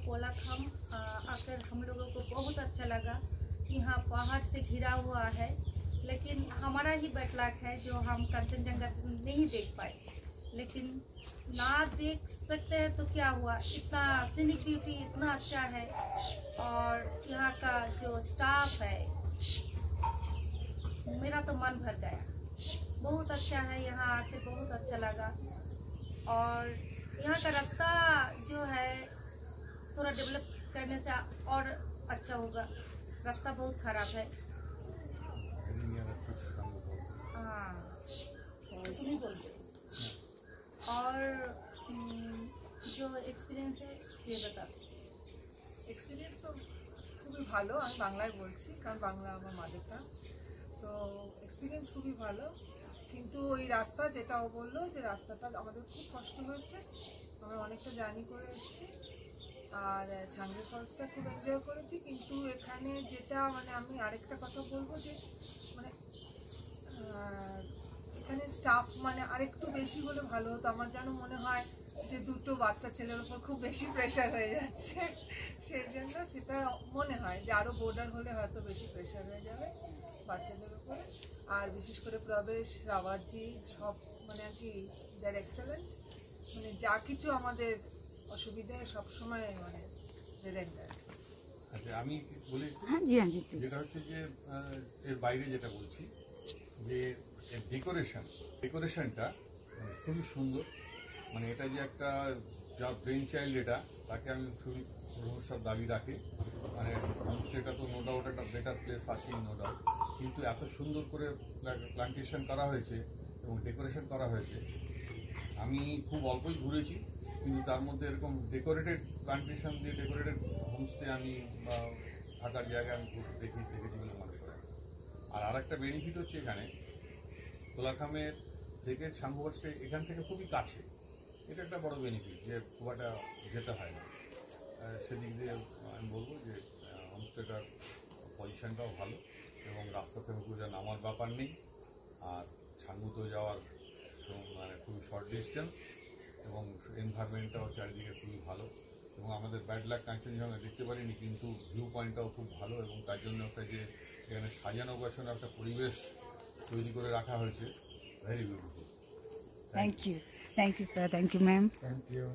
कोलाखाम आकर हम लोगों को बहुत अच्छा लगा। यहाँ पहाड़ से घिरा हुआ है, लेकिन हमारा ही बैटलैक है जो हम कंचनजंगा नहीं देख पाए। लेकिन ना देख सकते हैं तो क्या हुआ, इतना सीनिक ब्यूटी इतना अच्छा है। और यहाँ का जो स्टाफ है, मेरा तो मन भर गया। बहुत अच्छा है, यहाँ आके बहुत अच्छा लगा। और यहाँ का रास्ता जो है थोड़ा डेवलप करने से और अच्छा होगा। रास्ता बहुत खराब है। हाँ, और जो एक्सपिरियंस है ये बता। एक्सपिरियंस तो খুবই ভালো। আমি বাংলায় বলছি কারণ বাংলা আমার মাদার টাং। তো এক্সপিরিয়েন্স খুবই ভালো, কিন্তু ওই রাস্তা যেটা ও বললো যে রাস্তাটা আমাদের খুব কষ্ট হয়েছে। আমরা অনেকটা জার্নি করে এসেছি আর ছাংরি ফলসটা খুব এনজয় করেছি। কিন্তু এখানে যেটা মানে আমি আরেকটা কথা বলবো যে মানে এখানে স্টাফ মানে আরেকটু বেশি হলে ভালো হতো। আমার যেন মনে হয় যে দুটো বাচ্চা ছেলের উপর খুব বেশি প্রেশার হয়ে যাচ্ছে, সেই জন্য সেটা মনে হয় যে আরও বোর্ডার হলে হয়তো বেশি প্রেশার হয়ে যাবে বাচ্চাদের উপরে। আর বিশেষ করে প্রবেশ রাওয়াতজি সব মানে আর কি দ্যার এক্সেলেন্ট, মানে যা কিছু আমাদের অসুবিধে সবসময় মানে দেন দেয়। আচ্ছা আমি বলি, হ্যাঁ জি হ্যাঁ জি, যেটা হচ্ছে যে এর বাইরে যেটা বলছি যে ডেকোরেশনটা খুবই সুন্দর। মানে এটা যে একটা যা ব্রেন চাইল্ড, এটা তাকে আমি খুবই প্রশংসার দাবি রাখি। মানে সেটা তো নো ডাউট একটা বেটার প্লেস আছে, নো ডাউট, কিন্তু এত সুন্দর করে প্লান্টেশন করা হয়েছে এবং ডেকোরেশন করা হয়েছে। আমি খুব অল্পই ঘুরেছি, কিন্তু তার মধ্যে এরকম ডেকোরেটেড প্লান্টেশন দিয়ে ডেকোরেটেড হোমস্টে আমি বা থাকার জায়গায় আমি দেখেছি বলে মনে করি। আর একটা বেনিফিট হচ্ছে এখানে কোলাখামের থেকে সাংঘর্ষে এখান থেকে খুবই কাছে। এটা একটা বড় বেনিফিট যে খুব একটা যেতে হয় না। সেদিক দিয়ে আমি বলবো যে হোমস্টেটার পজিশনটাও ভালো এবং রাস্তা থেকে খুব নামার ব্যাপার নেই। আর ছাঙ্গুতে যাওয়ার মানে খুবই শর্ট ডিস্টেন্স এবং এনভায়রনমেন্টটাও চারিদিকে খুবই ভালো। এবং আমাদের ব্যাডলাক কাঞ্চনজঙ্ঘা দেখতে পারিনি, কিন্তু ভিউ পয়েন্টটাও খুব ভালো এবং তার জন্য একটা যে এখানে সাজানো গোছানো একটা পরিবেশ তৈরি করে রাখা হয়েছে, very beautiful. Thank you sir, thank you ma'am. Thank you.